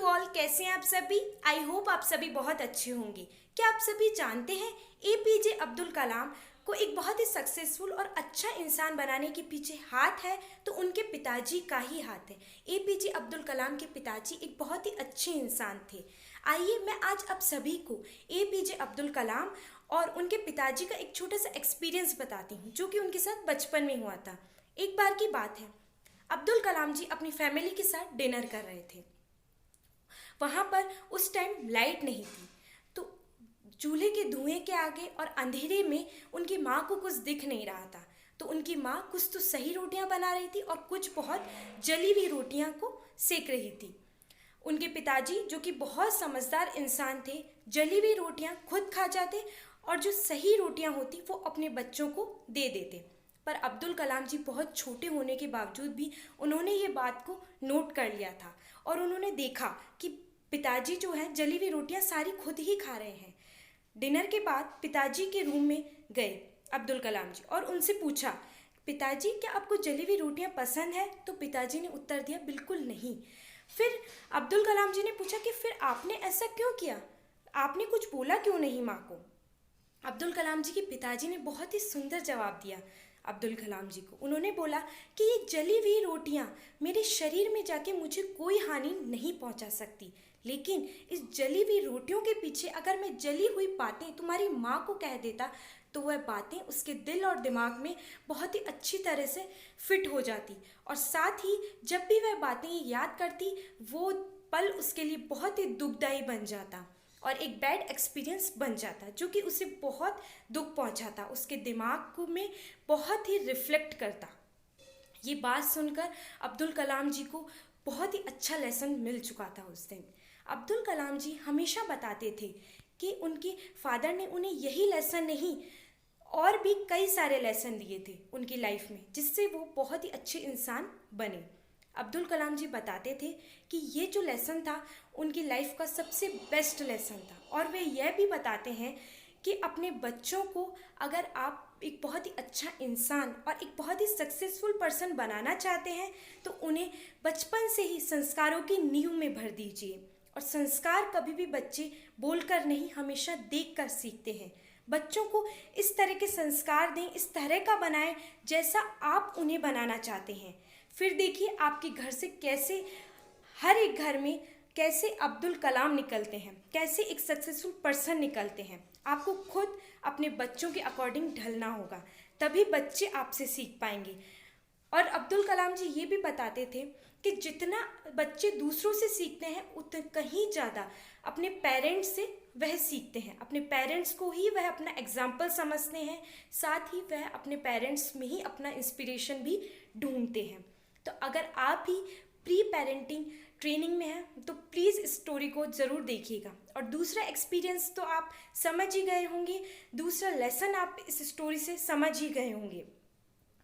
All, कैसे हैं आप सभी। आई होप आप सभी बहुत अच्छे होंगे। क्या आप सभी जानते हैं एपीजे अब्दुल कलाम को एक बहुत ही सक्सेसफुल और अच्छा इंसान बनाने के पीछे हाथ है तो उनके पिताजी का ही हाथ है। एपीजे अब्दुल कलाम के पिताजी एक बहुत ही अच्छे इंसान थे। आइए मैं आज आप सभी को एपीजे अब्दुल कलाम और उनके पिताजी का एक छोटा सा एक्सपीरियंस बताती हूँ जो कि उनके साथ बचपन में हुआ था। एक बार की बात है, अब्दुल कलाम जी अपनी फैमिली के साथ डिनर कर रहे थे। वहाँ पर उस टाइम लाइट नहीं थी, तो चूल्हे के धुएं के आगे और अंधेरे में उनकी माँ को कुछ दिख नहीं रहा था। तो उनकी माँ कुछ तो सही रोटियां बना रही थी और कुछ बहुत जली हुई रोटियां को सेक रही थी। उनके पिताजी जो कि बहुत समझदार इंसान थे, जली हुई रोटियां खुद खा जाते और जो सही रोटियां होती वो अपने बच्चों को दे देते। पर अब्दुल कलाम जी बहुत छोटे होने के बावजूद भी उन्होंने ये बात को नोट कर लिया था और उन्होंने देखा कि पिताजी जो है जली हुई रोटियां सारी खुद ही खा रहे हैं। डिनर के बाद पिताजी के रूम में गए अब्दुल कलाम जी और उनसे पूछा, पिताजी क्या आपको जली हुई रोटियां पसंद है? तो पिताजी ने उत्तर दिया, बिल्कुल नहीं। फिर अब्दुल कलाम जी ने पूछा कि फिर आपने ऐसा क्यों किया, आपने कुछ बोला क्यों नहीं माँ को? अब्दुल कलाम जी के पिताजी ने बहुत ही सुंदर जवाब दिया अब्दुल कलाम जी को। उन्होंने बोला कि ये जली हुई रोटियां मेरे शरीर में जाके मुझे कोई हानि नहीं पहुंचा सकती, लेकिन इस जली हुई रोटियों के पीछे अगर मैं जली हुई बातें तुम्हारी माँ को कह देता तो वह बातें उसके दिल और दिमाग में बहुत ही अच्छी तरह से फिट हो जाती और साथ ही जब भी वह बातें याद करती वो पल उसके लिए बहुत ही दुखदायी बन जाता और एक बैड एक्सपीरियंस बन जाता जो कि उसे बहुत दुख पहुंचाता, उसके दिमाग को में बहुत ही रिफ्लेक्ट करता। ये बात सुनकर अब्दुल कलाम जी को बहुत ही अच्छा लेसन मिल चुका था उस दिन। अब्दुल कलाम जी हमेशा बताते थे कि उनके फादर ने उन्हें यही लेसन नहीं और भी कई सारे लेसन दिए थे उनकी लाइफ में जिससे वो बहुत ही अच्छे इंसान बने। अब्दुल कलाम जी बताते थे कि ये जो लेसन था उनकी लाइफ का सबसे बेस्ट लेसन था और वे यह भी बताते हैं कि अपने बच्चों को अगर आप एक बहुत ही अच्छा इंसान और एक बहुत ही सक्सेसफुल पर्सन बनाना चाहते हैं तो उन्हें बचपन से ही संस्कारों की नींव में भर दीजिए। और संस्कार कभी भी बच्चे बोलकर नहीं, हमेशा देखकर सीखते हैं। बच्चों को इस तरह के संस्कार दें, इस तरह का बनाएं जैसा आप उन्हें बनाना चाहते हैं। फिर देखिए आपके घर से कैसे हर एक घर में कैसे अब्दुल कलाम निकलते हैं, कैसे एक सक्सेसफुल पर्सन निकलते हैं। आपको खुद अपने बच्चों के अकॉर्डिंग ढलना होगा, तभी बच्चे आपसे सीख पाएंगे। और अब्दुल कलाम जी ये भी बताते थे कि जितना बच्चे दूसरों से सीखते हैं उतना कहीं ज़्यादा अपने पेरेंट्स से वह सीखते हैं। अपने पेरेंट्स को ही वह अपना एग्जाम्पल समझते हैं, साथ ही वह अपने पेरेंट्स में ही अपना इंस्पिरेशन भी ढूंढते हैं। तो अगर आप ही प्री पेरेंटिंग ट्रेनिंग में हैं तो प्लीज़ इस स्टोरी को ज़रूर देखिएगा। और दूसरा एक्सपीरियंस तो आप समझ ही गए होंगे, दूसरा लेसन आप इस स्टोरी से समझ ही गए होंगे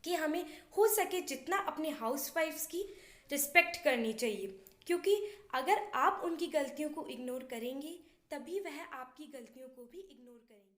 कि हमें हो सके जितना अपने हाउसवाइफ्स की रिस्पेक्ट करनी चाहिए, क्योंकि अगर आप उनकी गलतियों को इग्नोर करेंगे तभी वह आपकी गलतियों को भी इग्नोर करेंगे।